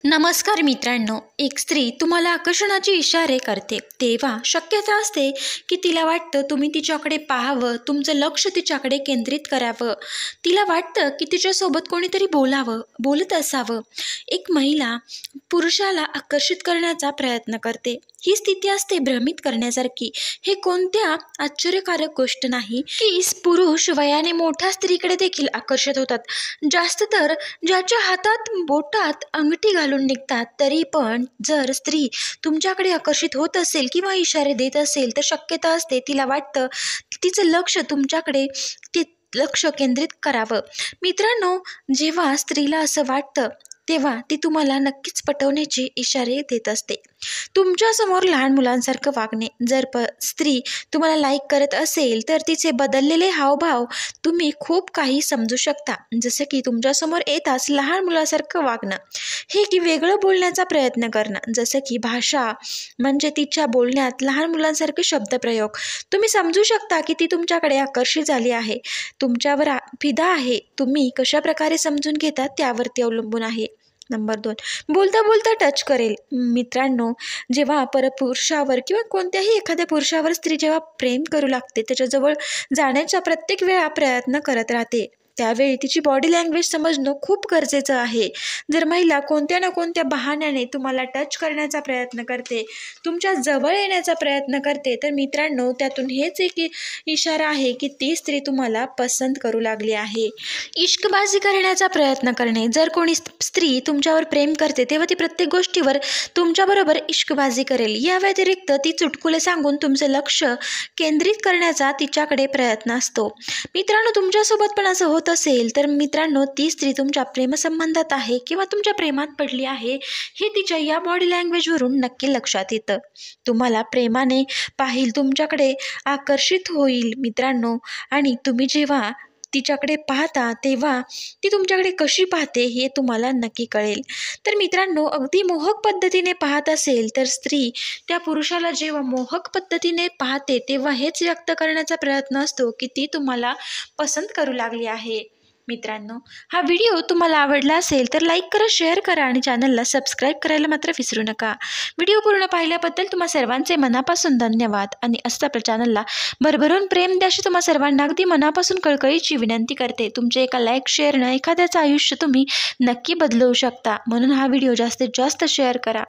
नमस्कार मित्रांनो, एक स्त्री तुम्हाला आकर्षणाचे इशारे करते तेव्हा शक्यता असते की तिला वाटतं तुम्ही तिच्याकडे पाहावं, तुमचं लक्ष तिच्याकडे केंद्रित करावं. तिला वाटतं की तिच्यासोबत कोणीतरी बोलत असावं. एक महिला पुरुषाला आकर्षित करण्याचा प्रयत्न करते. ही स्थिती असते भ्रमित करण्यासारखी. हे कोणत्या आश्चर्यकारक गोष्ट नाही की पुरुष वयाने मोठ्या स्त्रीकडे देखील आकर्षित होतात. जास्त तर ज्याच्या हातात बोटात अंगठी घालून निघतात. तरी पण जर स्त्री तुमच्याकडे आकर्षित होत असेल किंवा इशारे देत असेल तर शक्यता असते तिला वाटतं तिचं लक्ष तुमच्याकडे ते लक्ष केंद्रित करावं. मित्रांनो, जेव्हा स्त्रीला असं वाटतं तेव्हा ती तुम्हाला नक्कीच पटवण्याचे इशारे देत असते. तुमच्यासमोर लहान मुलांसारखं वागणे. जर स्त्री तुम्हाला लाईक करत असेल तर तिचे बदललेले हावभाव तुम्ही खूप काही समजू शकता. जसं की तुमच्यासमोर येताच लहान मुलासारखं वागणं, हे की वेगळं बोलण्याचा प्रयत्न करणं, जसं की भाषा म्हणजे तिच्या बोलण्यात लहान मुलांसारखे शब्दप्रयोग. तुम्ही समजू शकता की ती तुमच्याकडे आकर्षित झाली आहे, तुमच्यावर फिदा आहे. तुम्ही कशा प्रकारे समजून घेतात त्यावरती अवलंबून आहे. नंबर 2, बोलता बोलता टच करेल. मित्रांनो, जेव्हा परपुरुषावर किंवा कोणत्याही एखाद्या पुरुषावर स्त्री जेव्हा प्रेम करू लागते, त्याच्याजवळ जाण्याचा प्रत्येक वेळा प्रयत्न करत राहते, त्यावेळी तिची बॉडी लँग्वेज समजणं खूप गरजेचं आहे. जर महिला कोणत्या ना कोणत्या बहाण्याने तुम्हाला टच करण्याचा प्रयत्न करते, तुमच्या जवळ येण्याचा प्रयत्न करते, तर मित्रांनो त्यातून हेच एक इशारा आहे की ती स्त्री तुम्हाला पसंत करू लागली आहे. इश्कबाजी करण्याचा प्रयत्न करणे. जर कोणी स्त्री तुमच्यावर प्रेम करते तेव्हा ती प्रत्येक गोष्टीवर तुमच्याबरोबर इश्कबाजी करेल. या व्यतिरिक्त ती चुटकुले सांगून तुमचं लक्ष केंद्रित करण्याचा तिच्याकडे प्रयत्न असतो. मित्रांनो, तुमच्यासोबत पण असं होत असेल तर मित्रांनो ती स्त्री तुमच्या प्रेमसंबंधात आहे किंवा तुमच्या प्रेमात पडली आहे, हे तिच्या या बॉडी लँग्वेजवरून नक्की लक्षात येतं. तुम्हाला प्रेमाने पाहिल, तुमच्याकडे आकर्षित होईल मित्रांनो. आणि तुम्ही जेव्हा तिच्याकडे पाहता तेव्हा ती तुमच्याकडे कशी पाहते हे तुम्हाला नक्की कळेल. तर मित्रांनो, अगदी मोहक पद्धतीने पाहत असेल तर स्त्री त्या पुरुषाला जेव्हा मोहक पद्धतीने पाहते तेव्हा हेच व्यक्त करण्याचा प्रयत्न असतो की ती तुम्हाला पसंत करू लागली आहे. मित्रांनो, हा व्हिडिओ तुम्हाला आवडला असेल तर लाईक करा, शेअर करा आणि चॅनलला सबस्क्राईब करायला मात्र विसरू नका. व्हिडिओ पूर्ण पाहिल्याबद्दल तुम्हा सर्वांचे मनापासून धन्यवाद. आणि असंच आपल्या चॅनलला भरभरून प्रेम द्याशी तुम्हा सर्वांना अगदी मनापासून कळकळीची विनंती करते. तुमचे एका लाईक शेअरनं एखाद्याचं आयुष्य तुम्ही नक्की बदलवू शकता. म्हणून हा व्हिडिओ जास्तीत जास्त शेअर करा.